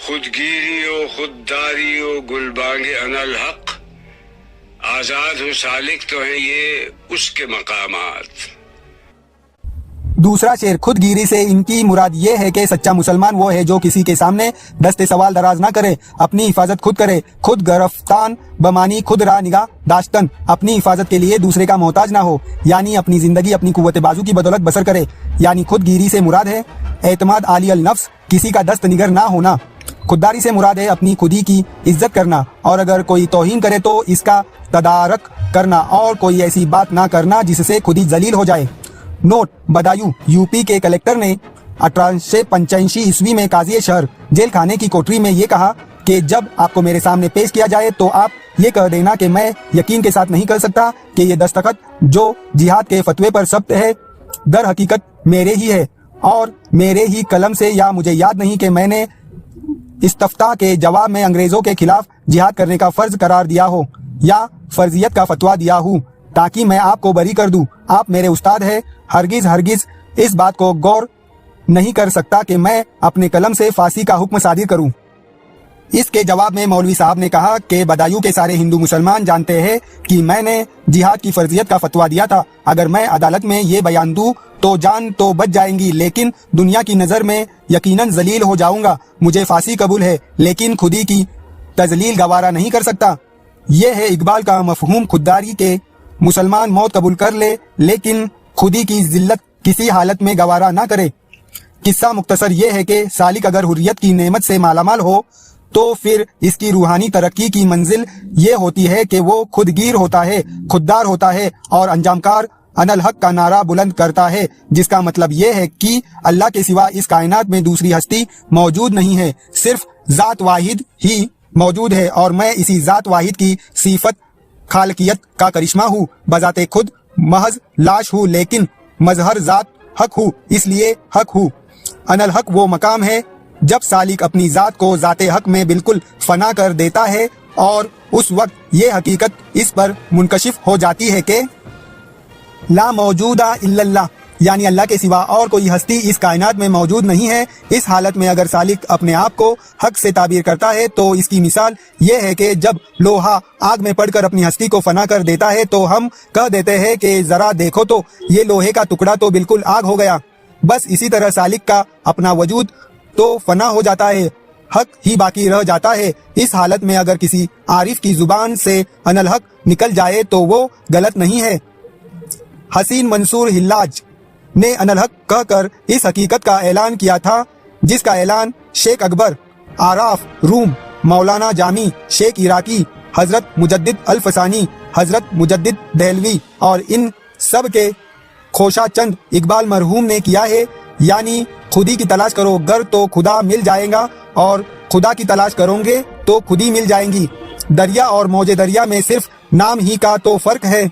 خودگیری و خودداری و گلبانگ انالحق، آزاد و سالک تو ہیں یہ اس کے مقامات۔ دوسرا شعر، خودگیری سے ان کی مراد یہ ہے کہ سچا مسلمان وہ ہے جو کسی کے سامنے دست سوال دراز نہ کرے، اپنی حفاظت خود کرے، خود گرفتان بمانی خود را نگاہ داشتن، اپنی حفاظت کے لیے دوسرے کا محتاج نہ ہو، یعنی اپنی زندگی اپنی قوت بازو کی بدولت بسر کرے۔ یعنی خودگیری سے مراد ہے اعتماد عالی النفس، کسی کا دست نگر نہ ہونا۔ خودداری سے مراد ہے اپنی خودی کی عزت کرنا، اور اگر کوئی توہین کرے تو اس کا تدارک کرنا اور کوئی ایسی بات نہ کرنا جس سے خودی ذلیل ہو جائے۔ نوٹ: بدایوں یو پی کے کلیکٹر نے 1885 عیسوی میں قاضی شہر جیل خانے کی کوٹری میں یہ کہا کہ جب آپ کو میرے سامنے پیش کیا جائے تو آپ یہ کہہ دینا کہ میں یقین کے ساتھ نہیں کر سکتا کہ یہ دستخط جو جہاد کے فتوے پر ثبت ہے در حقیقت میرے ہی ہے اور میرے ہی قلم سے، یا مجھے یاد نہیں کہ میں نے استفتاء کے جواب میں انگریزوں کے خلاف جہاد کرنے کا فرض قرار دیا ہو یا فرضیت کا فتویٰ دیا ہوں تاکہ میں آپ کو بری کر دوں۔ آپ میرے استاد ہیں، ہرگز اس بات کو غور نہیں کر سکتا کہ میں اپنے قلم سے پھانسی کا حکم صادر کروں۔ اس کے جواب میں مولوی صاحب نے کہا کہ بدایوں کے سارے ہندو مسلمان جانتے ہیں کہ میں نے جہاد کی فرضیت کا فتویٰ دیا تھا۔ اگر میں عدالت میں یہ بیان دوں تو جان تو بچ جائیں گی، لیکن دنیا کی نظر میں یقیناً ذلیل ہو جاؤں گا۔ مجھے پھانسی قبول ہے لیکن خودی کی تذلیل گوارا نہیں کر سکتا۔ یہ ہے اقبال کا مفہوم خودداری کے مسلمان موت قبول کر لے لیکن خودی کی ذلت کسی حالت میں گوارا نہ کرے۔ قصہ مختصر یہ ہے کہ سالک اگر حریت کی نعمت سے مالا مال ہو تو پھر اس کی روحانی ترقی کی منزل یہ ہوتی ہے کہ وہ خودگیر ہوتا ہے، خوددار ہوتا ہے اور انجام کار انالحق کا نعرہ بلند کرتا ہے، جس کا مطلب یہ ہے کہ اللہ کے سوا اس کائنات میں دوسری ہستی موجود نہیں ہے، صرف ذات واحد ہی موجود ہے اور میں اسی ذات واحد کی صفت خالقیت کا کرشمہ ہوں۔ بذات خود محض لاش ہوں لیکن مظہر ذات حق ہوں، اس لیے حق ہوں۔ انالحق وہ مقام ہے جب سالک اپنی ذات کو ذات حق میں بالکل فنا کر دیتا ہے اور اس وقت یہ حقیقت اس پر منکشف ہو جاتی ہے کہ لا موجود الا اللہ، یعنی اللہ کے سوا اور کوئی ہستی اس کائنات میں موجود نہیں ہے۔ اس حالت میں اگر سالک اپنے آپ کو حق سے تعبیر کرتا ہے تو اس کی مثال یہ ہے کہ جب لوہا آگ میں پڑ کر اپنی ہستی کو فنا کر دیتا ہے تو ہم کہہ دیتے ہیں کہ ذرا دیکھو تو یہ لوہے کا ٹکڑا تو بالکل آگ ہو گیا۔ بس اسی طرح سالک کا اپنا وجود تو فنا ہو جاتا ہے، حق ہی باقی رہ جاتا ہے۔ اس حالت میں اگر کسی عارف کی زبان سے انالحق نکل جائے تو وہ غلط نہیں ہے۔ حسین منصور حلاج نے انالحق کہہ کر اس حقیقت کا اعلان کیا تھا جس کا اعلان شیخ اکبر، آراف روم، مولانا جامی، شیخ عراقی، حضرت مجدد الفسانی، حضرت مجدد دہلوی اور ان سب کے خوشا چند اقبال مرحوم نے کیا ہے، یعنی خودی کی تلاش کرو گر تو خدا مل جائے گا اور خدا کی تلاش کرو گے تو خودی مل جائیں گی۔ دریا اور موج دریا میں صرف نام ہی کا تو فرق ہے۔